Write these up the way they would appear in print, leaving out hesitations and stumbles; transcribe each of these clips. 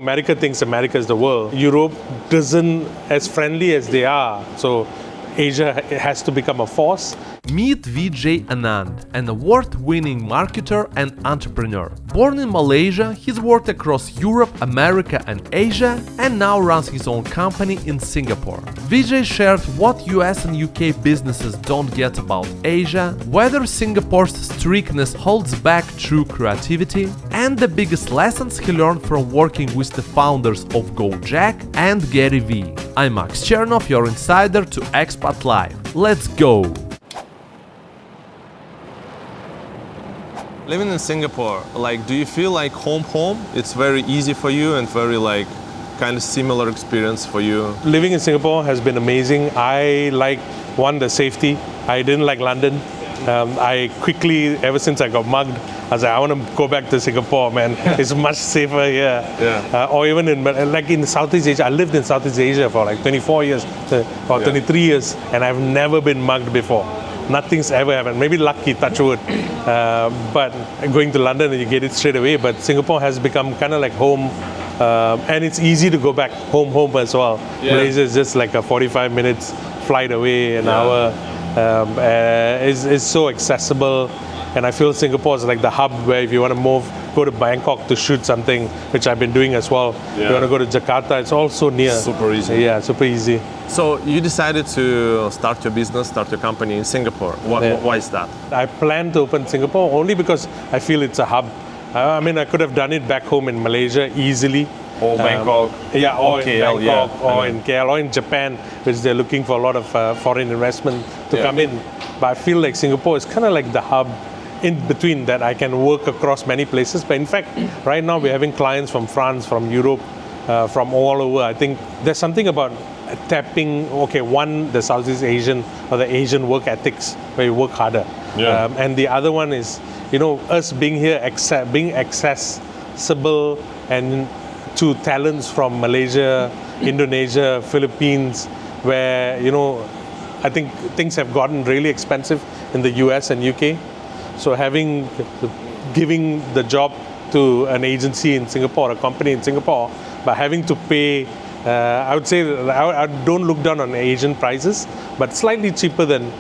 America thinks America is the world. Europe doesn't as friendly as they are. So Asia has to become a force. Meet VJ Anand, an award-winning marketer and entrepreneur. Born in Malaysia, he's worked across Europe, America and Asia, and now runs his own company in Singapore. VJ shared what US and UK businesses don't get about Asia, whether Singapore's strictness holds back true creativity, and the biggest lessons he learned from working with the founders of GoJack and Gary Vee. I'm Max Chernov, your insider to Expat Live. Let's go! Living in Singapore, do you feel like home? It's very easy for you and very kind of similar experience for you? Living in Singapore has been amazing. I like, the safety. I didn't like London. I quickly, ever since I got mugged, I was like, I want to go back to Singapore, man. It's much safer here. Yeah. Or even in Southeast Asia. I lived in Southeast Asia for 24 years or 23 years, and I've never been mugged before. Nothing's ever happened. Maybe lucky, touch wood. But going to London, you get it straight away. But Singapore has become kind of like home. And it's easy to go back home as well. Yeah. Malaysia is just like a 45 minutes flight away, an hour. It's so accessible. And I feel Singapore is like the hub where if you want to go to Bangkok to shoot something, which I've been doing as well. Yeah. You want to go to Jakarta, it's all so near. Super easy. Yeah, super easy. So you decided to start your business, start your company in Singapore. Why is that? I plan to open Singapore only because I feel it's a hub. I could have done it back home in Malaysia easily. Or Bangkok. Yeah, or KL, in Bangkok, or in KL, or in Japan, which they're looking for a lot of foreign investment to come in. But I feel like Singapore is kind of like the hub in between that I can work across many places. But in fact, right now we're having clients from France, from Europe, from all over. I think there's something about tapping, the Southeast Asian or the Asian work ethics where you work harder. Yeah. And the other one is, us being here, being accessible and to talents from Malaysia, Indonesia, Philippines, where, I think things have gotten really expensive in the US and UK. So giving the job to an agency in Singapore, a company in Singapore, by having to pay, I would say, I don't look down on Asian prices, but slightly cheaper than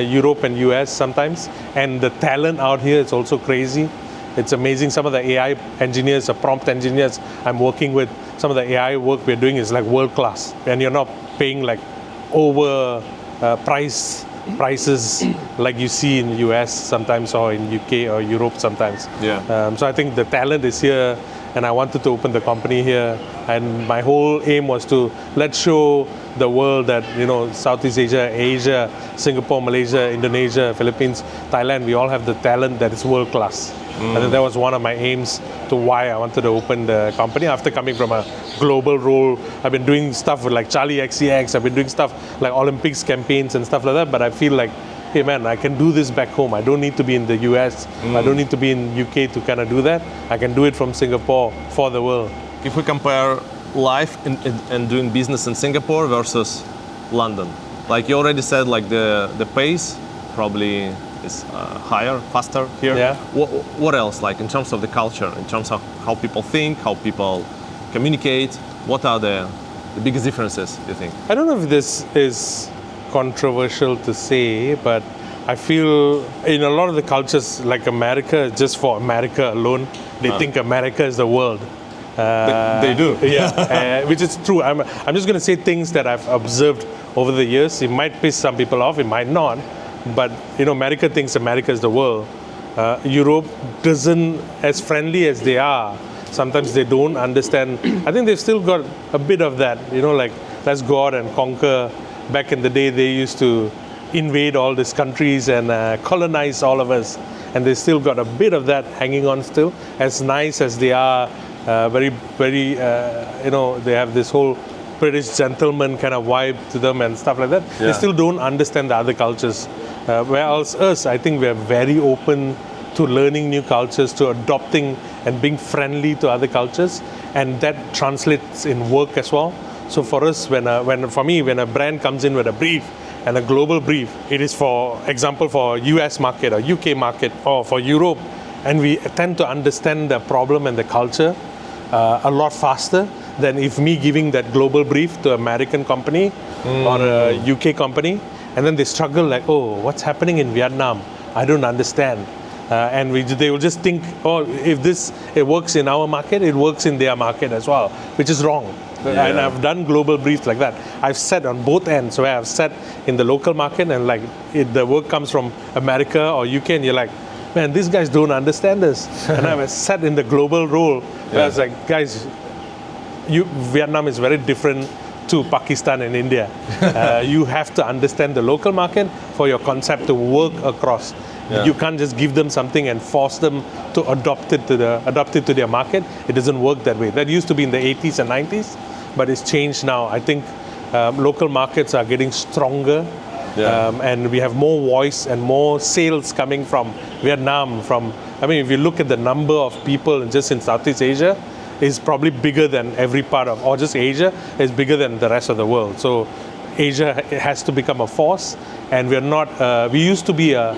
Europe and US sometimes. And the talent out here is also crazy. It's amazing. Some of the AI engineers, the prompt engineers I'm working with, some of the AI work we're doing is like world class. And you're not paying like over prices like you see in the US sometimes or in UK or Europe sometimes. Yeah. So I think the talent is here, and I wanted to open the company here. And my whole aim was to let's show the world that, Southeast Asia, Singapore, Malaysia, Indonesia, Philippines, Thailand, we all have the talent that is world class. I think that was one of my aims to why I wanted to open the company. After coming from a global role, I've been doing stuff with like Charlie XCX, I've been doing stuff like Olympics campaigns and stuff like that, but I feel like, hey man, I can do this back home. I don't need to be in the US, I don't need to be in UK to kind of do that. I can do it from Singapore for the world. If we compare life and doing business in Singapore versus London, like you already said, like the pace probably is higher, faster here. Yeah. What else, like in terms of the culture, in terms of how people think, how people communicate, what are the biggest differences, you think? I don't know if this is controversial to say, but I feel in a lot of the cultures, like America, just for America alone, they think America is the world. They do. Yeah, which is true. I'm just going to say things that I've observed over the years. It might piss some people off, it might not. But, America thinks America is the world. Europe doesn't, as friendly as they are, sometimes they don't understand. I think they've still got a bit of that, like, let's go out and conquer. Back in the day, they used to invade all these countries and colonize all of us. And they still got a bit of that hanging on still. As nice as they are, very, very, they have this whole British gentleman kind of vibe to them and stuff like that. Yeah. They still don't understand the other cultures. Whereas us, I think we're very open to learning new cultures, to adopting and being friendly to other cultures, and that translates in work as well. So for us, when a brand comes in with a brief and a global brief, it is for example for US market or UK market or for Europe, and we tend to understand the problem and the culture. a lot faster than if me giving that global brief to an American company or a UK company, and then they struggle like, oh, what's happening in Vietnam? I don't understand. And they will just think, oh, if it works in our market, it works in their market as well, which is wrong. Yeah. And I've done global briefs like that. I've sat on both ends, where I've sat in the local market and like the work comes from America or UK, and you're like, man, these guys don't understand this. And I've sat in the global role, where I was like, guys, Vietnam is very different to Pakistan and India. You have to understand the local market for your concept to work across. Yeah. You can't just give them something and force them to adopt it to their market. It doesn't work that way. That used to be in the 80s and 90s, but it's changed now. I think local markets are getting stronger, and we have more voice and more sales coming from Vietnam. If you look at the number of people just in Southeast Asia, is probably bigger than every part of, or just Asia is bigger than the rest of the world. So Asia has to become a force, and we're not. We used to be a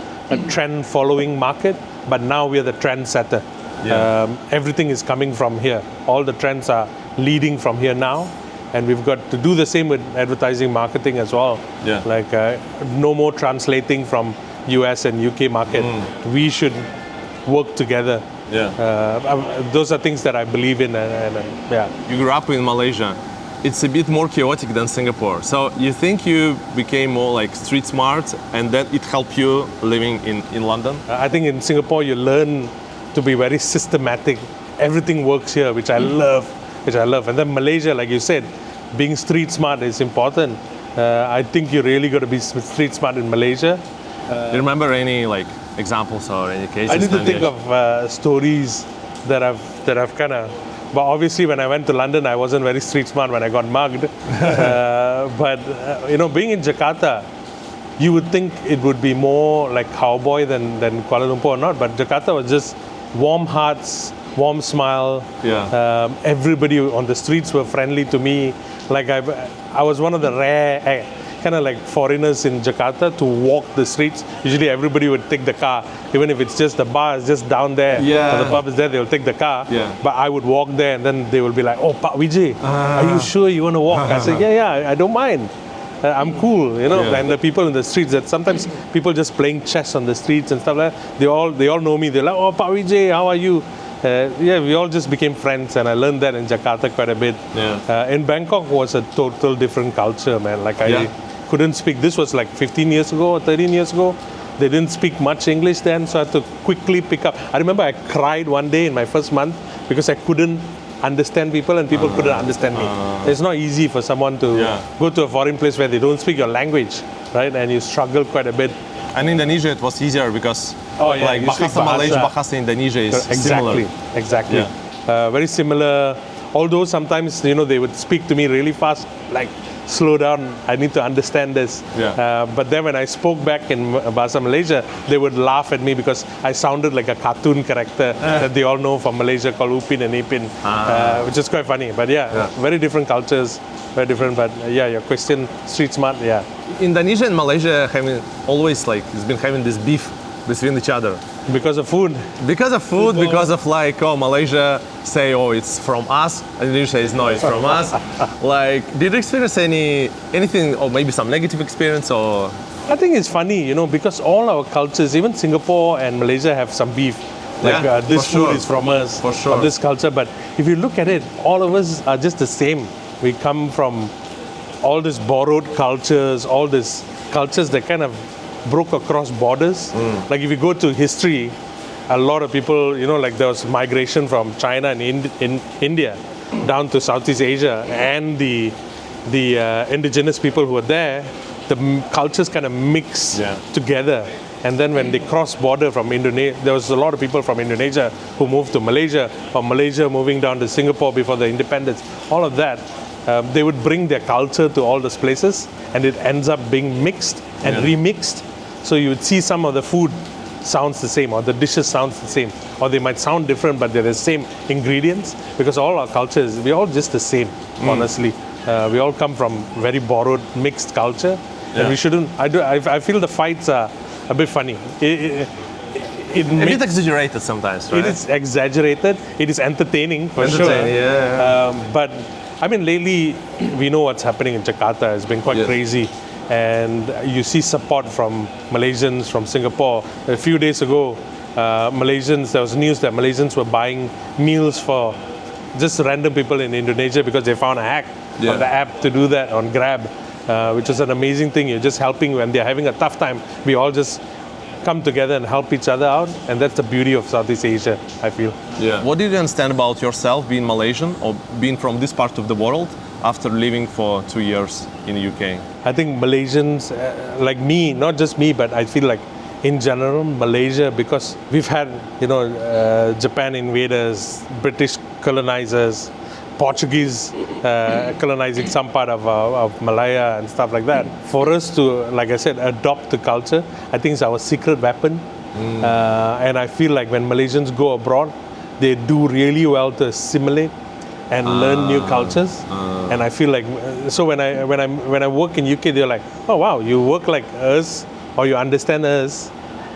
trend following market, but now we're the trendsetter. Yeah. Everything is coming from here. All the trends are leading from here now, and we've got to do the same with advertising marketing as well. Yeah. Like no more translating from US and UK market. We should work together. Yeah. Those are things that I believe in, and yeah. You grew up in Malaysia. It's a bit more chaotic than Singapore. So you think you became more like street smart, and then it helped you living in London? I think in Singapore you learn to be very systematic. Everything works here, which I love. And then Malaysia, like you said, being street smart is important. I think you really got to be street smart in Malaysia. Do you remember any like examples or any cases? I need to think of stories that I've kind of. But obviously, when I went to London, I wasn't very street smart when I got mugged. But being in Jakarta, you would think it would be more like cowboy than Kuala Lumpur or not. But Jakarta was just warm hearts, warm smile. Yeah. Everybody on the streets were friendly to me. Like I was one of the rare kind of like foreigners in Jakarta to walk the streets. Usually everybody would take the car, even if it's just the bar is just down there, or the pub is there, they'll take the car. Yeah. But I would walk there, and then they will be like, "Oh, Pak VJ, are you sure you want to walk?" I said, "Yeah, I don't mind. I'm cool, Yeah. And the people in the streets, that sometimes people just playing chess on the streets and stuff like that, they all know me. They're like, "Oh, Pak VJ, how are you?" We all just became friends, and I learned that in Jakarta quite a bit. Yeah. In Bangkok was a total different culture, man. Like I couldn't speak. This was like 15 years ago or 13 years ago. They didn't speak much English then, so I had to quickly pick up. I remember I cried one day in my first month because I couldn't understand people, and people couldn't understand me. It's not easy for someone to go to a foreign place where they don't speak your language, right? And you struggle quite a bit. And in Indonesia, it was easier because like Bahasa Malaysia, Bahasa Indonesia is similar. Exactly. Yeah. Very similar. Although sometimes, they would speak to me really fast, like, slow down, I need to understand this. Yeah. But then when I spoke back in Bahasa Malaysia, they would laugh at me because I sounded like a cartoon character that they all know from Malaysia called Upin and Ipin, which is quite funny. But very different cultures, very different. But your question, street smart, Indonesia and Malaysia it's been having this beef between each other. Because of food? Because of food, because of Malaysia say, it's from us, and Indonesia says, no, it's from us. Did you experience anything, or maybe some negative experience, or? I think it's funny, because all our cultures, even Singapore and Malaysia have some beef. This food is from us, for sure. Or this culture. But if you look at it, all of us are just the same. We come from all these borrowed cultures, all these cultures that kind of broke across borders. Like if you go to history, a lot of people, there was migration from China and India down to Southeast Asia, and the indigenous people who were there, the cultures kind of mix together. And then when they cross border from Indonesia, there was a lot of people from Indonesia who moved to Malaysia, or Malaysia moving down to Singapore before the independence. All of that, they would bring their culture to all those places, and it ends up being mixed and remixed. So you would see some of the food sounds the same, or the dishes sounds the same, or they might sound different, but they're the same ingredients, because all our cultures, we're all just the same, honestly. We all come from very borrowed, mixed culture, and we shouldn't, I feel the fights are a bit funny. it A bit makes exaggerated sometimes, right? it is exaggerated. It is entertaining for sure. Yeah. But I mean, lately we know what's happening in Jakarta. It's been quite Yes. crazy, and you see support from Malaysians, from Singapore. A few days ago, Malaysians. There was news that Malaysians were buying meals for just random people in Indonesia because they found a hack on the app to do that on Grab, which is an amazing thing. You're just helping when they're having a tough time. We all just come together and help each other out, and that's the beauty of Southeast Asia, I feel. Yeah. What did you understand about yourself being Malaysian or being from this part of the world after living for 2 years in the UK? I think Malaysians, like me, not just me, but I feel like in general, Malaysia, because we've had, Japan invaders, British colonizers, Portuguese colonizing some part of Malaya and stuff like that. For us to, like I said, adopt the culture, I think it's our secret weapon. And I feel like when Malaysians go abroad, they do really well to assimilate and learn new cultures. And I feel like, so when I work in UK, they're like, oh wow, you work like us, or you understand us.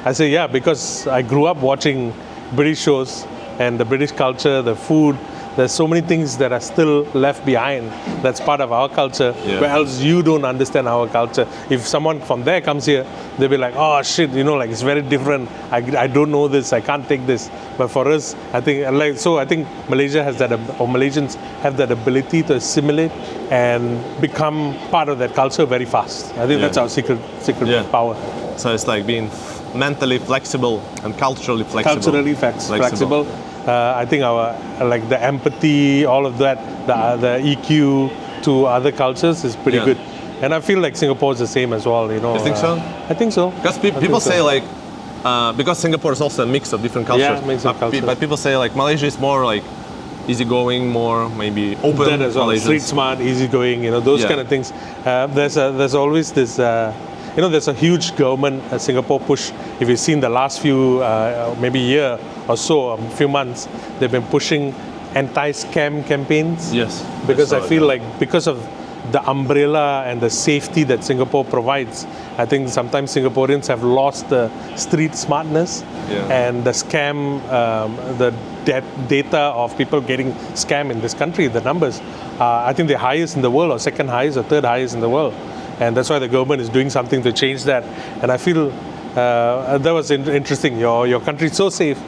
I say, yeah, because I grew up watching British shows and the British culture, the food. There's so many things that are still left behind that's part of our culture, where else you don't understand our culture. If someone from there comes here, they'll be like, oh shit, like it's very different. I don't know this, I can't take this. But for us, I think Malaysia has that, or Malaysians have that ability to assimilate and become part of that culture very fast. I think that's our secret power. So it's like being mentally flexible and culturally flexible. Flexible. I think our the empathy, all of that, the EQ to other cultures is pretty good. And I feel like Singapore is the same as well. You think so? I think so. Because people say because Singapore is also a mix of different cultures. Yeah, mix of cultures. But people say Malaysia is more easygoing, more maybe open. That as well. Street smart, easygoing. Those kind of things. There's always this. There's a huge government Singapore push. If you've seen the last few, maybe year or so, a few months, they've been pushing anti-scam campaigns. Yes. Because I feel like because of the umbrella and the safety that Singapore provides, I think sometimes Singaporeans have lost the street smartness and the scam, the data of people getting scammed in this country, the numbers. I think they're highest in the world, or second highest, or third highest in the world. And that's why the government is doing something to change that. And I feel that was interesting. Your country is so safe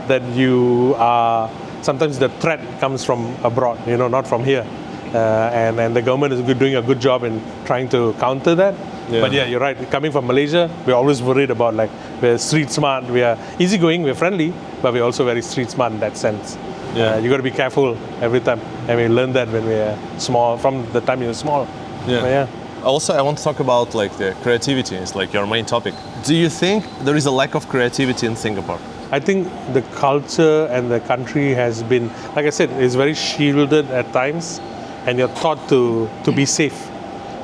that you are, sometimes the threat comes from abroad, not from here. And the government is doing a good job in trying to counter that. Yeah. But yeah, you're right. Coming from Malaysia, we're always worried about we're street smart, we are easygoing, we're friendly, but we're also very street smart in that sense. Yeah. You got to be careful every time. And we learned that when we were small, from the time you were small. Yeah. Also, I want to talk about the creativity. It's your main topic. Do you think there is a lack of creativity in Singapore? I think the culture and the country has been, like I said, is very shielded at times, and you're taught to be safe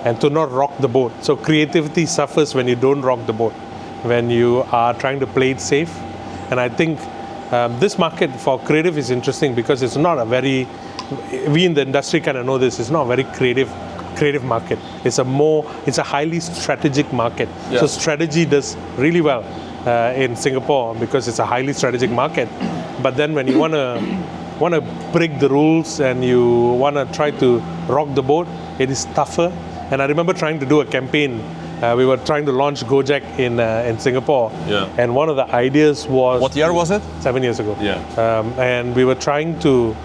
and to not rock the boat. So creativity suffers when you don't rock the boat, when you are trying to play it safe. And I think this market for creative is interesting because it's not a very, we in the industry kind of know this, it's not a very creative market. It's a highly strategic market. So strategy does really well in Singapore because it's a highly strategic market. But then when you want to break the rules and you want to try to rock the boat, it is tougher. And I remember trying to do a campaign. We were trying to launch GoJack in Singapore. Yeah. And one of the ideas was... What year was it? 7 years ago. Yeah. And we were trying to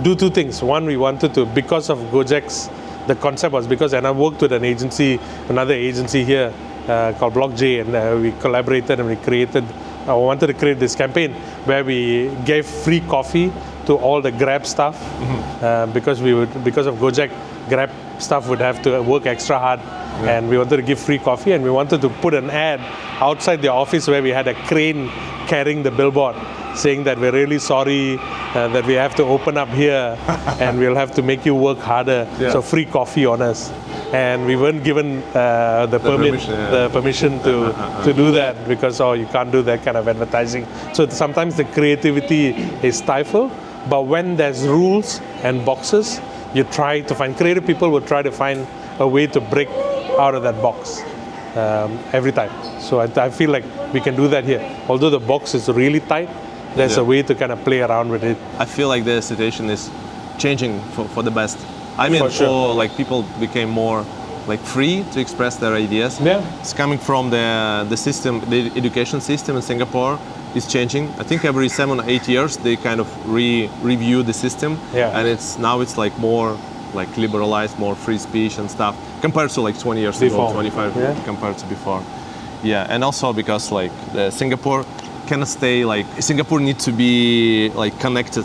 do two things. One, we wanted to, because of GoJack's, the concept was and I worked with another agency here called Block J, and we collaborated and I wanted to create this campaign where we gave free coffee to all the Grab staff because of GoJack, Grab staff would have to work extra hard, and we wanted to give free coffee, and we wanted to put an ad outside the office where we had a crane carrying the billboard saying that we're really sorry that we have to open up here and we'll have to make you work harder. So free coffee on us. And we weren't given the permission to do that because you can't do that kind of advertising. So sometimes the creativity is stifled, but when there's rules and boxes, you try to find, creative people will try to find a way to break out of that box. every time. So I feel like we can do that here. Although the box is really tight, there's a way to kind of play around with it. I feel like the situation is changing for the best. I mean, For sure. like people became more like free to express their ideas. Yeah. It's coming from the system, the education system in Singapore is changing. I think every 7 or 8 years they kind of review the system, Yeah. and it's like more like liberalized, more free speech and stuff compared to like 20 years Before. ago, 25 Yeah. compared to before. Yeah, and also because like Singapore cannot stay like Singapore needs to be like connected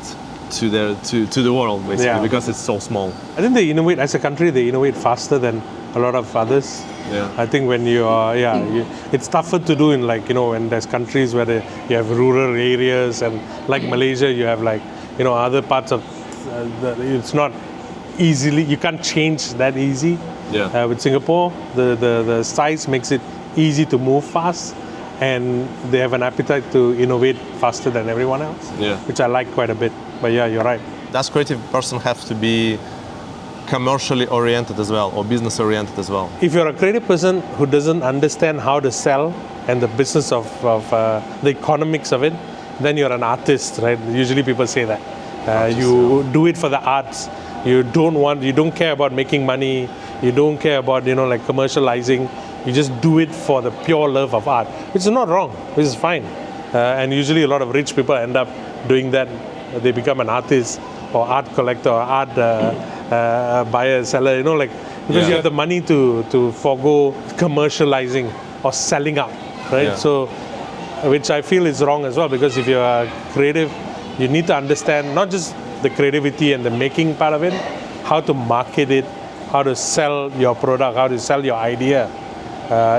to the world basically, Yeah. because it's so small. I think they innovate as a country. They innovate faster than a lot of others. Yeah. I think when you are, it's tougher to do in like, when there's countries where you have rural areas, and like Malaysia, you have like, other parts of, it's not easily, you can't change that easy. Yeah. With Singapore, the size makes it easy to move fast, and they have an appetite to innovate faster than everyone else, Yeah. which I like quite a bit. But yeah, you're right. Does creative person have to be commercially oriented as well, or business oriented as well? If you're a creative person who doesn't understand how to sell and the business of the economics of it, then you're an artist, right? Usually people say that. You do it for the arts. You don't care about making money. You don't care about, like commercializing. You just do it for the pure love of art, which is not wrong, which is fine. And usually a lot of rich people end up doing that. They become an artist or art collector or art buyer, seller, because you have the money to forego commercializing or selling out, right? Yeah. So, which I feel is wrong as well, because if you're creative, you need to understand not just the creativity and the making part of it, how to market it, how to sell your product, how to sell your idea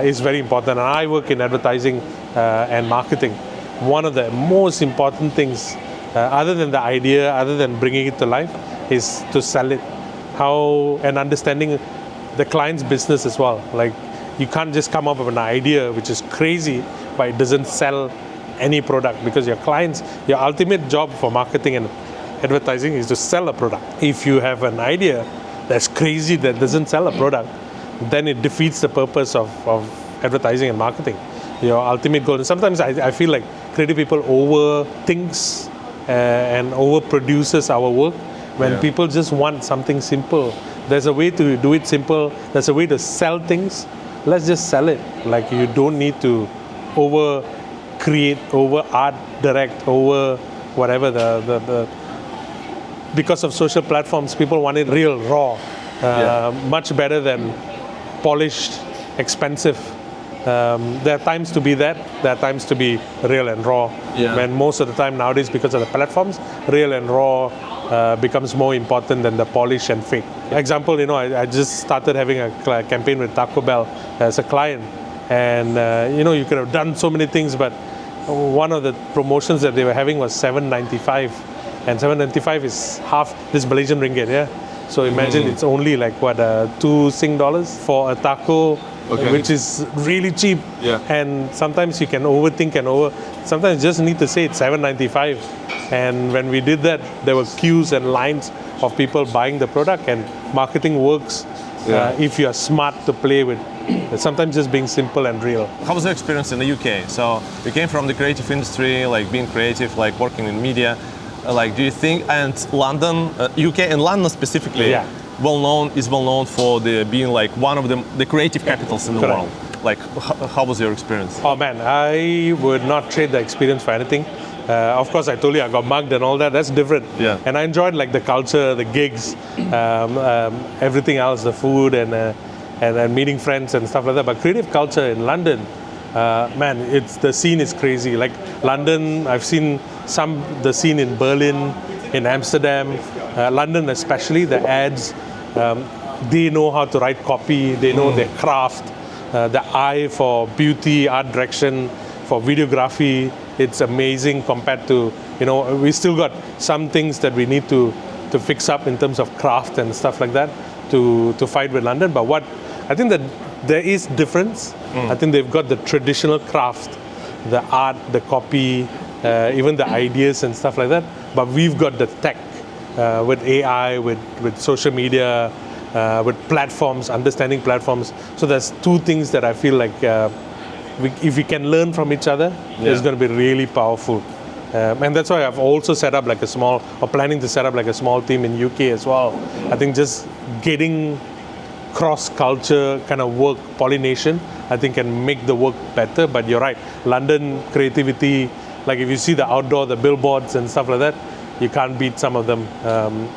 is very important. And I work in advertising and marketing. One of the most important things, other than the idea, other than bringing it to life, is to sell it. And understanding the client's business as well. Like, you can't just come up with an idea which is crazy, but it doesn't sell any product, because your ultimate job for marketing and advertising is to sell a product. If you have an idea that's crazy that doesn't sell a product, then it defeats the purpose of advertising and marketing. Your ultimate goal. And sometimes I feel like creative people overthinks and overproduces our work when people just want something simple. There's a way to do it simple. There's a way to sell things. Let's just sell it. Like, you don't need to over create, over art direct, over whatever because of social platforms, people want it real, raw, much better than polished, expensive. There are times to be that. There are times to be real and raw. Yeah. When most of the time nowadays, because of the platforms, real and raw becomes more important than the polish and fake. Example, I just started having a campaign with Taco Bell as a client, and you could have done so many things, but one of the promotions that they were having was $7.95, and $7.95 is half this Malaysian ringgit. Yeah. So imagine it's only like what, $2 Sing for a taco, which is really cheap. Yeah. And sometimes you can overthink sometimes you just need to say it's $7.95. And when we did that, there were queues and lines of people buying the product, and marketing works if you are smart to play with. Sometimes just being simple and real. How was your experience in the UK? So you came from the creative industry, like being creative, like working in media. Like, do you think, and London, UK and London specifically, is well known for being like one of the creative capitals in the world. Like, how was your experience? Oh man, I would not trade the experience for anything. Of course, I told you I got mugged and all that. That's different. Yeah. And I enjoyed like the culture, the gigs, everything else, the food, and meeting friends and stuff like that. But creative culture in London, man, the scene is crazy. Like London, I've seen the scene in Berlin, in Amsterdam, London especially. The ads, they know how to write copy. They know their craft, the eye for beauty, art direction, for videography. It's amazing compared to, we still got some things that we need to fix up in terms of craft and stuff like that to fight with London. But what I think that there is difference. I think they've got the traditional craft, the art, the copy, even the ideas and stuff like that. But we've got the tech with AI, with social media, with platforms, understanding platforms. So there's two things that I feel like if we can learn from each other, it's going to be really powerful. And that's why I've also set up like planning to set up like a small team in UK as well. I think just getting cross-culture kind of work, pollination, I think can make the work better. But you're right, London creativity, like if you see the outdoor, the billboards and stuff like that, you can't beat some of them.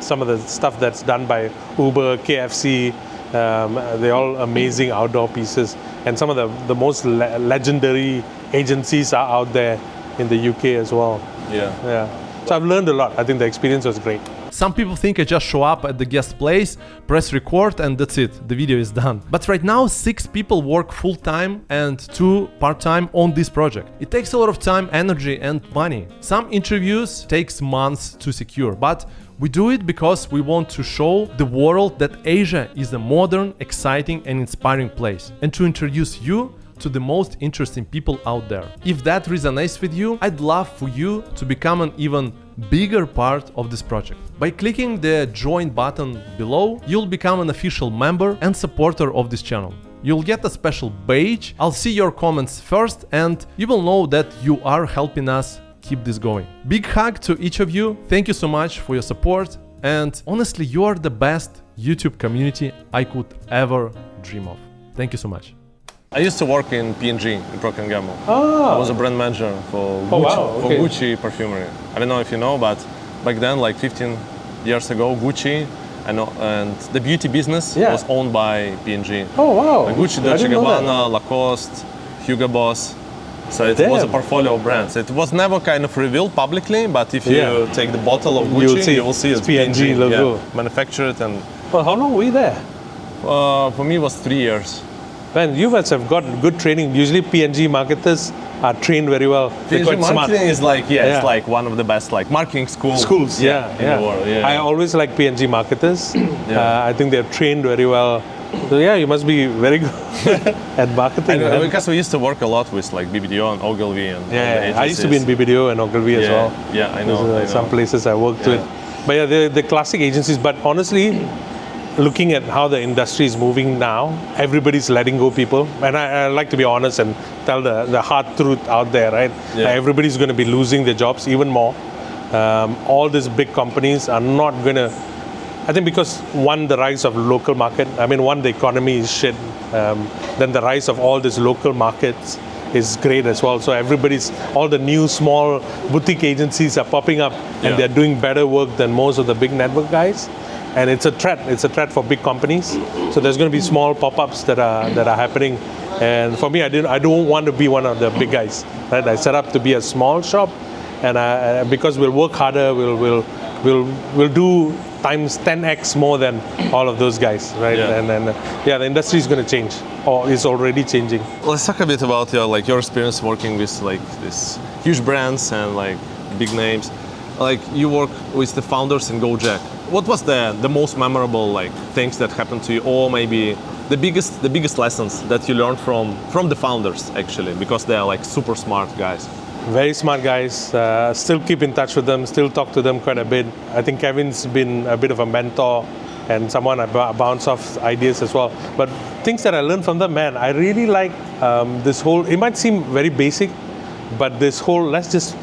Some of the stuff that's done by Uber, KFC, they're all amazing outdoor pieces. And some of the most legendary agencies are out there in the UK as well. Yeah. So I've learned a lot. I think the experience was great. Some people think I just show up at the guest place, press record, and that's it, the video is done. But right now 6 people work full-time and 2 part-time on this project. It takes a lot of time, energy and money. Some interviews takes months to secure, but we do it because we want to show the world that Asia is a modern, exciting and inspiring place, and to introduce you to the most interesting people out there. If that resonates with you, I'd love for you to become an even bigger part of this project. By clicking the join button below, you'll become an official member and supporter of this channel. You'll get a special badge, I'll see your comments first, and you will know that you are helping us keep this going. Big hug to each of you, thank you so much for your support, and honestly, you are the best YouTube community I could ever dream of. Thank you so much. I used to work in P&G in Procter & Gamble. Oh. I was a brand manager for Gucci, for Gucci perfumery. I don't know if you know, but back then, like 15 years ago, Gucci and the beauty business was owned by P&G. Oh wow! Like Gucci, Dolce & Gabbana, Lacoste, Hugo Boss. So it was a portfolio of brands. It was never kind of revealed publicly, but if you take the bottle of Gucci, you will see it's P&G logo. Yeah, manufactured and. Well, how long were you there? For me, it was 3 years. Man, you guys have got good training. Usually P&G marketers are trained very well. They're quite smart. Marketing is like, it's like one of the best like marketing schools in the world. Yeah. I always like P&G marketers. I think they're trained very well. So yeah, you must be very good at marketing. Because we used to work a lot with like BBDO and Ogilvy and I used to be in BBDO and Ogilvy as well. Yeah, I know. Some places I worked with. But yeah, they're the classic agencies. But honestly, looking at how the industry is moving now, everybody's letting go people. And I like to be honest and tell the hard truth out there, right? Everybody's going to be losing their jobs even more. All these big companies are not going to, I think because one, the rise of local market, the economy is shit. Then the rise of all these local markets is great as well. So all the new small boutique agencies are popping up and they're doing better work than most of the big network guys. And it's a threat. It's a threat for big companies. So there's going to be small pop-ups that are happening. And for me, I don't want to be one of the big guys. Right? I set up to be a small shop, and because we'll work harder, we'll do times 10x more than all of those guys, right? And then the industry is going to change, or is already changing. Let's talk a bit about your experience working with like these huge brands and like big names. Like you work with the founders in GoJack. What was the most memorable like things that happened to you, or maybe the biggest lessons that you learned from the founders actually, because they are like super smart guys? Very smart guys. Still keep in touch with them. Still talk to them quite a bit. I think Kevin's been a bit of a mentor and someone I bounce off ideas as well. But things that I learned from them, man, I really like this whole. It might seem very basic, but this whole let's just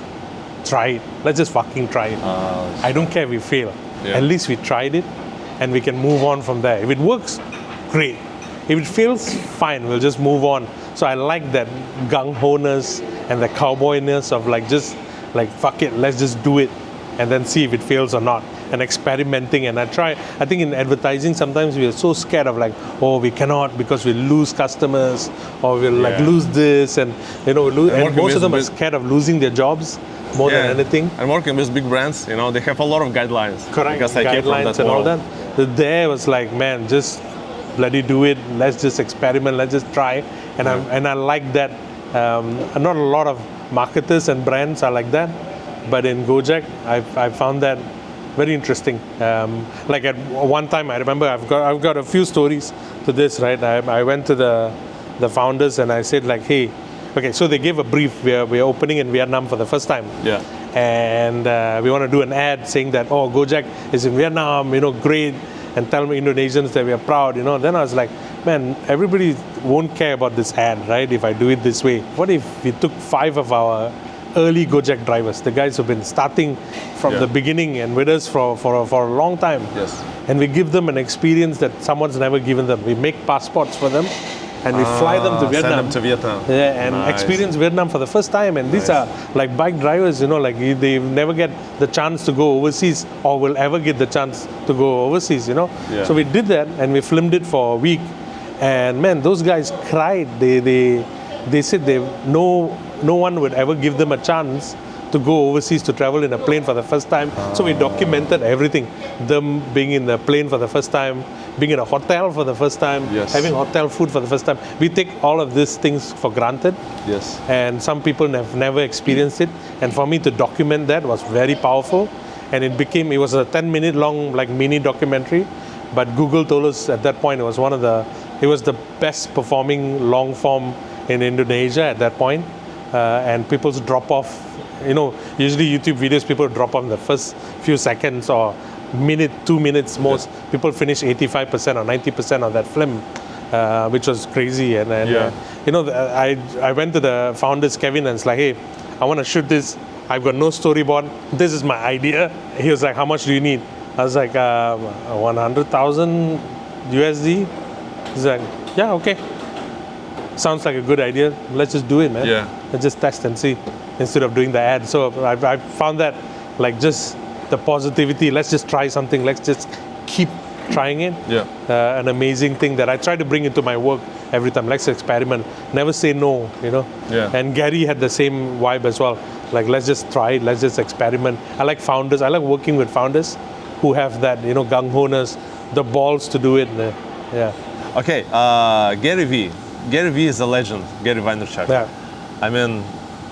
try it. Let's just fucking try it. I don't care if we fail. At least we tried it, and we can move on from there. If it works, great. If it fails, fine. We'll just move on. So I like that gung-ho-ness and the cowboyness of just fuck it, let's just do it, and then see if it fails or not. And experimenting. And I think in advertising sometimes we are so scared of we cannot because we'll lose customers or we'll lose this, and and most of them are scared of losing their jobs more than anything. And working with big brands, they have a lot of guidelines. Correct. Because I came from that and world. all that. There was like, man, just bloody do it. Let's just experiment. Let's just try. And I like that. Not a lot of marketers and brands are like that, but in GoJack, I found that very interesting. Like at one time, I remember I've got a few stories to this. Right, I went to the founders and I said like, hey. Okay, so they gave a brief. We're opening in Vietnam for the first time. And we want to do an ad saying that, GoJack is in Vietnam, great. and tell Indonesians that we are proud, then I was like, man, everybody won't care about this ad, right, if I do it this way. What if we took 5 of our early Gojek drivers, the guys who've been starting from the beginning and with us for a long time, Yes. and we give them an experience that someone's never given them. We make passports for them, and we fly them to Vietnam. Send them to Vietnam. Yeah, and Nice. experience Vietnam for the first time. And these are like bike drivers, like they never get the chance to go overseas or will ever get the chance to go overseas, Yeah. So we did that and we filmed it for a week. And man, those guys cried. They said no one would ever give them a chance to go overseas to travel in a plane for the first time. So we documented everything. Them being in the plane for the first time, being in a hotel for the first time, Yes. having hotel food for the first time. We take all of these things for granted. Yes. And some people have never experienced it. And for me to document that was very powerful. And it was a 10-minute long like mini documentary. But Google told us at that point it was the best performing long form in Indonesia at that point. And people's drop off, usually YouTube videos, people drop off in the first few seconds or minute, 2 minutes most. People finish 85% or 90% of that film, which was crazy. And I went to the founders, Kevin, and it's like, hey, I want to shoot this. I've got no storyboard. This is my idea. He was like, how much do you need? I was like, 100,000 USD. He's like, yeah, okay. Sounds like a good idea. Let's just do it, man. Yeah. Let's just test and see instead of doing the ad. So I found that like just the positivity. Let's just try something. Let's just keep trying it. Yeah. An amazing thing that I try to bring into my work every time. Let's experiment. Never say no, Yeah. And Gary had the same vibe as well. Like, let's just try it. Let's just experiment. I like founders. I like working with founders who have that, gung-ho-ness, the balls to do it. Yeah. Okay, Gary Vee. Gary Vee is a legend, Gary Vaynerchuk. Yeah. I mean,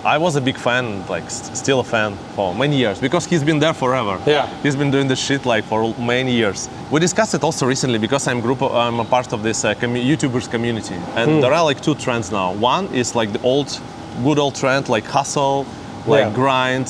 I was a big fan, like still a fan for many years because he's been there forever. Yeah. He's been doing this shit like for many years. We discussed it also recently because I'm a part of this YouTubers community, and there are like 2 trends now. One is like the good old trend, like hustle, like grind,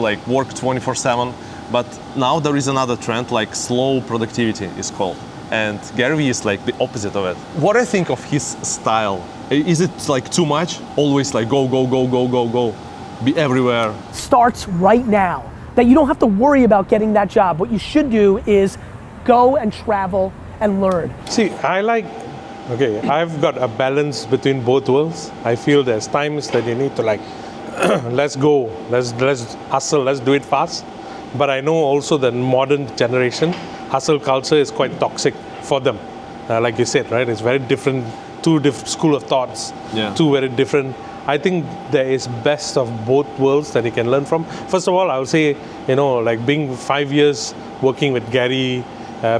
like work 24/7. But now there is another trend, like slow productivity is called. And Gary Vee is like the opposite of it. What do you think of his style? Is it like too much? Always like go, go, go, go, go, go, be everywhere. Starts right now. That you don't have to worry about getting that job. What you should do is go and travel and learn. See, I've got a balance between both worlds. I feel there's times that you need to like, let's go, let's hustle, let's do it fast. But I know also that modern generation, hustle culture is quite toxic for them. Like you said, right? It's very different, 2 different school of thoughts, Yeah. 2 very different. I think there is best of both worlds that you can learn from. First of all, I would say, like being 5 years working with Gary,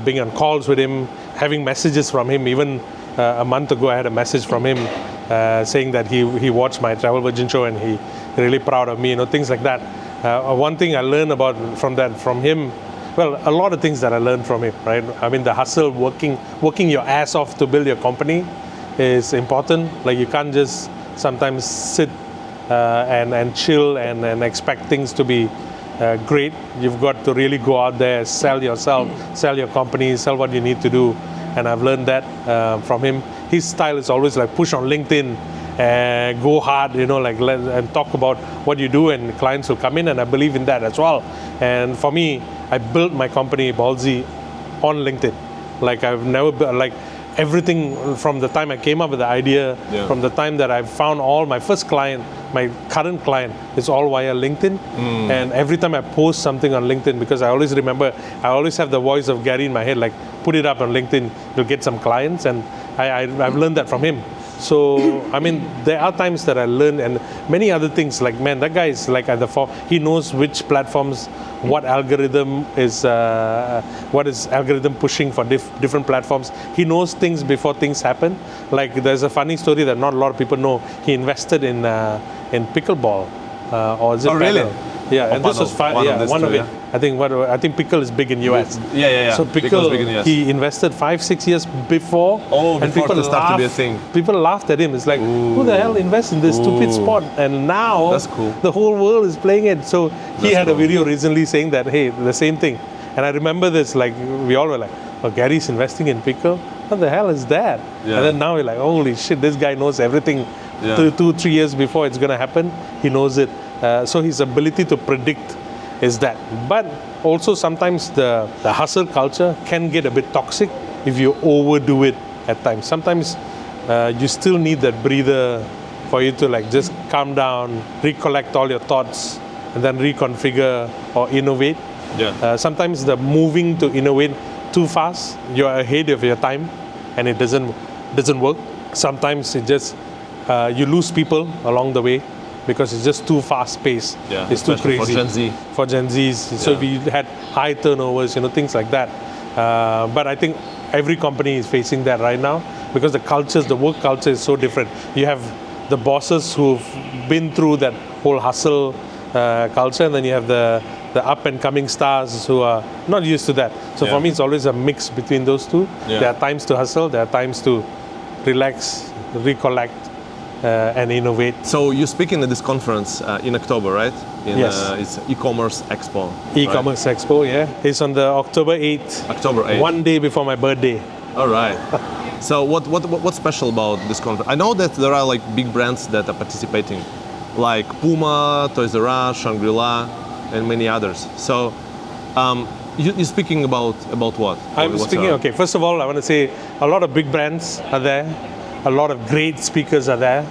being on calls with him, having messages from him. Even a month ago, I had a message from him saying that he watched my Travel Virgin show and he really proud of me, things like that. One thing I learned from him, well, a lot of things that I learned from him, right? I mean, the hustle, working your ass off to build your company is important. Like you can't just sometimes sit and chill and expect things to be great. You've got to really go out there, sell yourself, sell your company, sell what you need to do. And I've learned that from him. His style is always like push on LinkedIn, go hard, and talk about what you do, and clients will come in, and I believe in that as well. And for me, I built my company Ballsy on LinkedIn. Like I've never like everything from the time I came up with the idea, from the time that I found all my first client, my current client is all via LinkedIn. And every time I post something on LinkedIn, because I always remember, I always have the voice of Gary in my head, like put it up on LinkedIn, you'll get some clients, and I've learned that from him. So, I mean, there are times that I learn, and many other things, like, man, that guy is like at the form, he knows which platforms, what algorithm is algorithm pushing for different platforms. He knows things before things happen. Like, there's a funny story that not a lot of people know. He invested in pickleball, or is it really? paddle? Yeah, and this was one of it. I think pickle is big in US. Yeah. So pickle, big in US. he invested 5-6 years before. Oh, and before people it started to be a thing. People laughed at him. It's like, who the hell invests in this stupid sport? And now That's cool. the whole world is playing it. So he had a video recently saying that, hey, the same thing. And I remember this, like, we all were like, oh, Gary's investing in pickle? What the hell is that? Yeah. And then now you're like, holy shit, this guy knows everything. Yeah. 2-3 years before it's going to happen, he knows it. So his ability to predict is that. But also sometimes the hustle culture can get a bit toxic if you overdo it at times. Sometimes you still need that breather for you to like just calm down, recollect all your thoughts, and then reconfigure or innovate. Yeah. Sometimes the moving to innovate too fast, you're ahead of your time, and it doesn't work. Sometimes it just you lose people along the way because it's just too fast paced. Yeah, it's too especially crazy for Gen Z. For Gen Zs. So Yeah. we had high turnovers, things like that. But I think every company is facing that right now because the work culture is so different. You have the bosses who've been through that whole hustle culture, and then you have the up and coming stars who are not used to that. So Yeah. for me, it's always a mix between those two. Yeah. There are times to hustle, there are times to relax, recollect, and innovate. So you're speaking at this conference in October, right? Yes. It's eCommerce Expo. eCommerce Expo, yeah. It's on the October 8th. Right? October 8th. One day before my birthday. All right. So what's special about this conference? I know that there are like big brands that are participating, like Puma, Toys R Us, Shangri-La, and many others. So you're speaking about what? I'm What's speaking, okay, first of all, I want to say a lot of big brands are there. A lot of great speakers are there.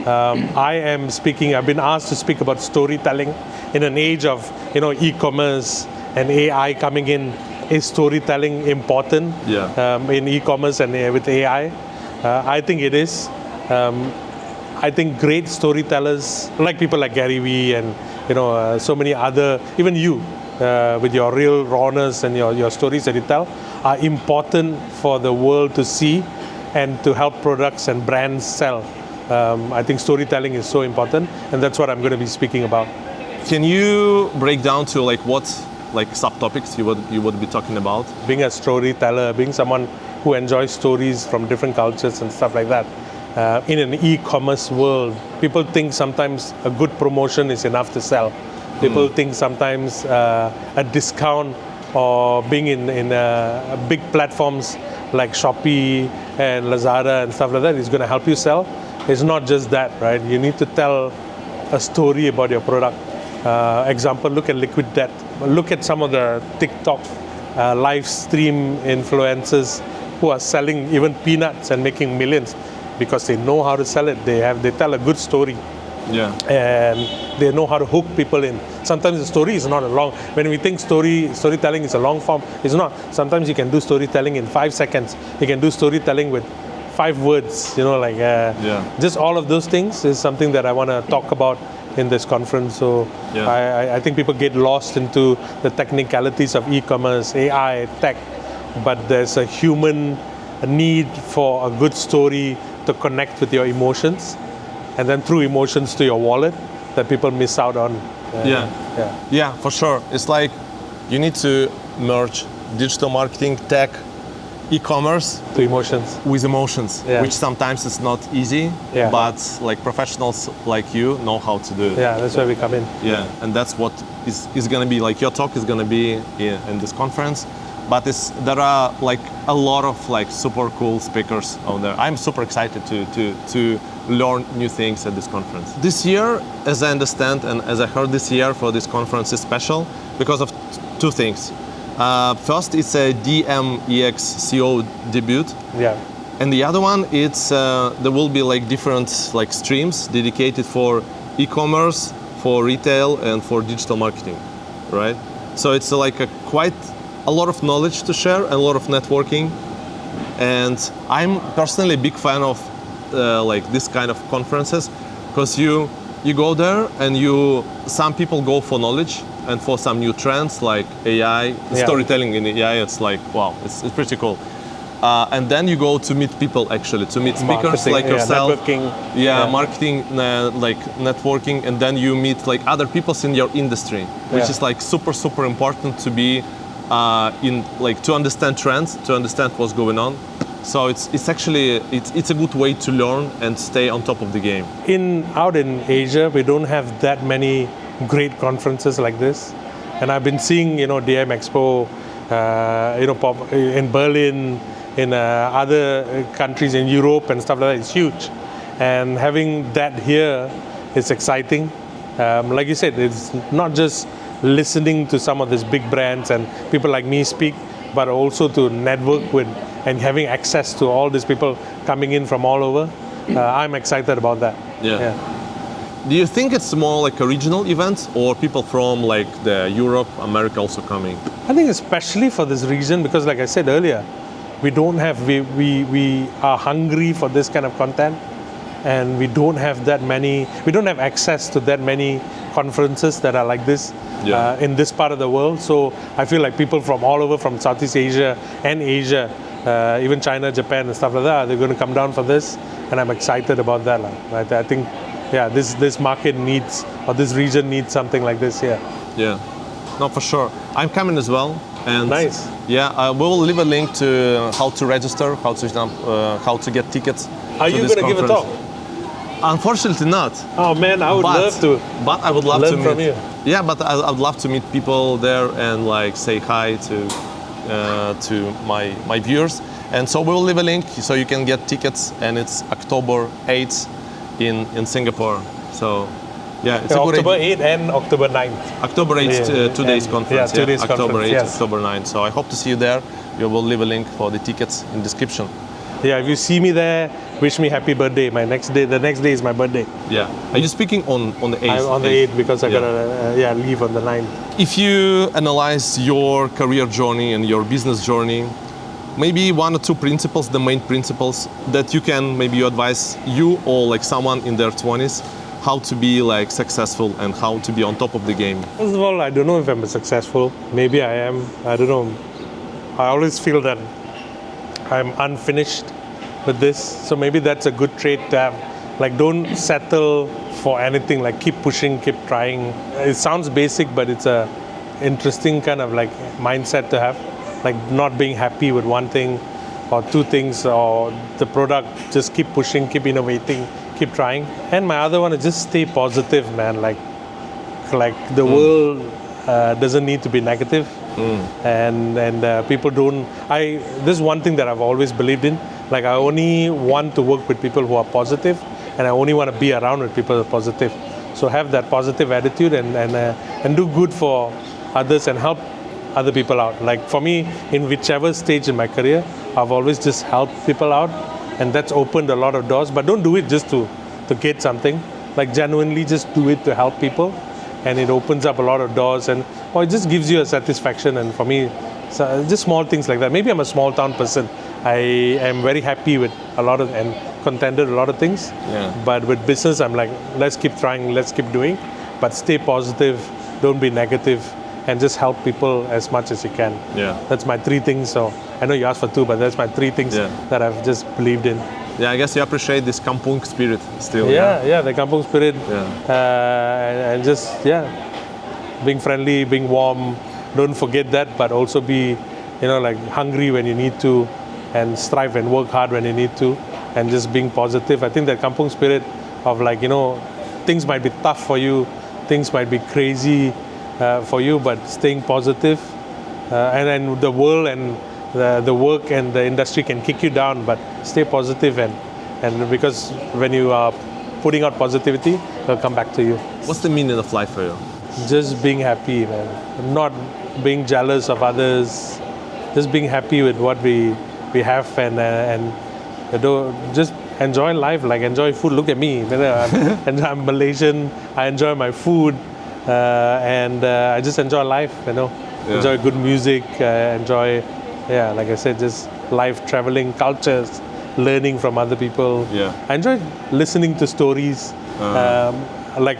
I am speaking, I've been asked to speak about storytelling in an age of, e-commerce and AI coming in. Is storytelling important in e-commerce and with AI? I think it is. I think great storytellers, like people like Gary Vee and so many other, even you, with your real rawness and your stories that you tell, are important for the world to see and to help products and brands sell. I think storytelling is so important, and that's what I'm going to be speaking about. Can you break down to what subtopics you would be talking about? Being a storyteller, being someone who enjoys stories from different cultures and stuff like that. In an e-commerce world, people think sometimes a good promotion is enough to sell. People think sometimes a discount or being in big platforms like Shopee and Lazada and stuff like that is going to help you sell. It's not just that, right? You need to tell a story about your product. Example, look at Liquid Death. Look at some of the TikTok live stream influencers who are selling even peanuts and making millions because they know how to sell it. They tell a good story. Yeah. And they know how to hook people in. Sometimes the story is not a long. When we think storytelling is a long form, it's not. Sometimes you can do storytelling in 5 seconds. You can do storytelling with 5 words. Just all of those things is something that I want to talk about in this conference. So I think people get lost into the technicalities of e-commerce, AI, tech, but there's a human need for a good story to connect with your emotions, and then through emotions to your wallet that people miss out on. Yeah, for sure. It's like you need to merge digital marketing, tech, e-commerce To emotions. with emotions, which sometimes is not easy, but professionals like you know how to do it. Yeah, that's where we come in. Yeah, and that's what is going to be your talk is going to be in this conference. But there are a lot of super cool speakers out there. I'm super excited to learn new things at this conference. This year, as I understand and as I heard this year for this conference is special because of 2 things. First, it's a DMEX CO debut. Yeah. And the other one, it's there will be different streams dedicated for e-commerce, for retail, and for digital marketing, right? So it's quite a lot of knowledge to share and a lot of networking. And I'm personally a big fan of this kind of conferences because you go there and some people go for knowledge and for some new trends like AI, storytelling in AI. It's wow, it's pretty cool. And then you go to meet people, actually, to meet speakers like yourself. Networking. Marketing, networking, and then you meet other people in your industry, which is super important to be to understand trends, to understand what's going on. So it's actually a good way to learn and stay on top of the game. Out in Asia, we don't have that many great conferences like this, and I've been seeing DM Expo in Berlin, in other countries in Europe and stuff like that. It's huge, and having that here is exciting. Like you said, it's not just listening to some of these big brands and people like me speak, but also to network with and having access to all these people coming in from all over. I'm excited about that. Yeah. Do you think it's more like a regional event, or people from like the Europe, America also coming? I think especially for this region, because like I said earlier, we are hungry for this kind of content, and we don't have access to that many conferences that are like this in this part of the world. So I feel like people from all over, from Southeast Asia and Asia, even China, Japan and stuff like that, they're going to come down for this, and I'm excited about that. Right? I think, this market needs, or this region needs something like this here. Yeah, no, for sure. I'm coming as well. And nice. Yeah, we will leave a link to how to register, how to get tickets. Are you going to give a talk? Unfortunately not. Oh man, I would love to. But I would love learn to meet from you. Yeah, but I'd love to meet people there and like say hi to my viewers. And so we will leave a link so you can get tickets, and it's October 8th in Singapore. So yeah, it's October 8th and October 9th. October 8th, 2 days conference. 2 days October conference, 8th, yes. October 9th. So I hope to see you there. We will leave a link for the tickets in description. Yeah, if you see me there, wish me happy birthday. The next day is my birthday. Yeah. Are you speaking on the 8th? I'm on the 8th because I gotta leave on the 9th. If you analyze your career journey and your business journey, maybe 1 or 2 principles, the main principles that you can maybe advise you or like someone in their 20s, how to be like successful and how to be on top of the game. First of all, I don't know if I'm successful. Maybe I am. I don't know. I always feel that I'm unfinished with this. So maybe that's a good trait to have. Like, don't settle for anything. Like, keep pushing, keep trying. It sounds basic, but it's a interesting kind of like mindset to have. Like, not being happy with one thing or 2 things or the product. Just keep pushing, keep innovating, keep trying. And my other one is just stay positive, man. Like the world doesn't need to be negative. And people don't. This is one thing that I've always believed in. Like, I only want to work with people who are positive, and I only want to be around with people who are positive. So have that positive attitude and do good for others and help other people out. Like for me, in whichever stage in my career, I've always just helped people out, and that's opened a lot of doors. But don't do it just to get something. Like, genuinely just do it to help people, and it opens up a lot of doors, and it just gives you a satisfaction. And for me, so just small things like that. Maybe I'm a small town person. I am very happy with a lot of and contented a lot of things. Yeah. But with business, I'm like, let's keep trying, let's keep doing, but stay positive, don't be negative, and just help people as much as you can. Yeah. That's my 3 things. So I know you asked for 2, but that's my 3 things that I've just believed in. Yeah, I guess you appreciate this kampung spirit still. Yeah, the kampung spirit. Yeah. And just, being friendly, being warm. Don't forget that, but also be, like hungry when you need to, and strive and work hard when you need to, and just being positive. I think that kampung spirit of like, things might be tough for you, things might be crazy for you, but staying positive. And then the world and the work and the industry can kick you down, but stay positive, and because when you are putting out positivity, it'll come back to you. What's the meaning of life for you? Just being happy, man. Not being jealous of others. Just being happy with what we have, and just enjoy life. Like, enjoy food. Look at me. I'm Malaysian. I enjoy my food, and I just enjoy life. Enjoy good music. Enjoy, like I said, just life, traveling, cultures, learning from other people. Yeah. I enjoy listening to stories. Like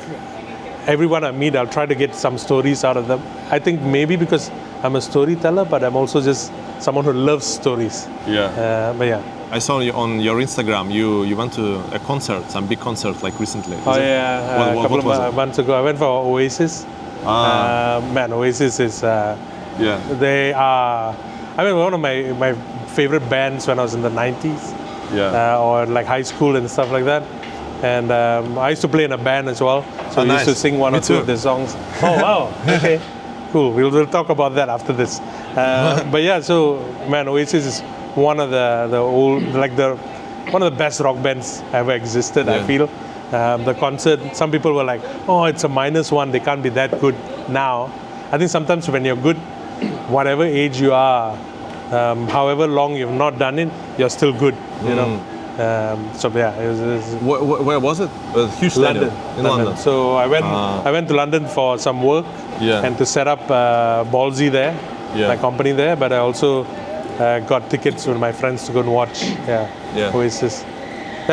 everyone I meet, I'll try to get some stories out of them. I think maybe because I'm a storyteller, but I'm also just someone who loves stories. Yeah. But yeah. I saw you on your Instagram. You went to a concert, some big concert, like recently. A couple of months ago, I went for Oasis. Man, Oasis is. They are. One of my favorite bands when I was in the 90s. Yeah. Or like high school and stuff like that. And I used to play in a band as well. So we used to sing 1 or 2 of their songs. Oh, wow. Okay. Cool. We'll talk about that after this. But yeah, so man, Oasis is one of one of the best rock bands ever existed. I Yeah. feel the concert. Some people were like, "Oh, it's a -1. They can't be that good now." I think sometimes when you're good, whatever age you are, however long you've not done it, you're still good. You know. So yeah, it was Where was it? A huge stadium in London. So I went to London for some work Yeah. and to set up Ballsy there, Yeah. my company there. But I also got tickets with my friends to go and watch. Yeah. Oasis.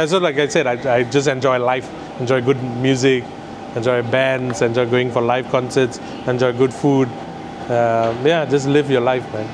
So like I said, I just enjoy life, enjoy good music, enjoy bands, enjoy going for live concerts, enjoy good food. Just live your life, man.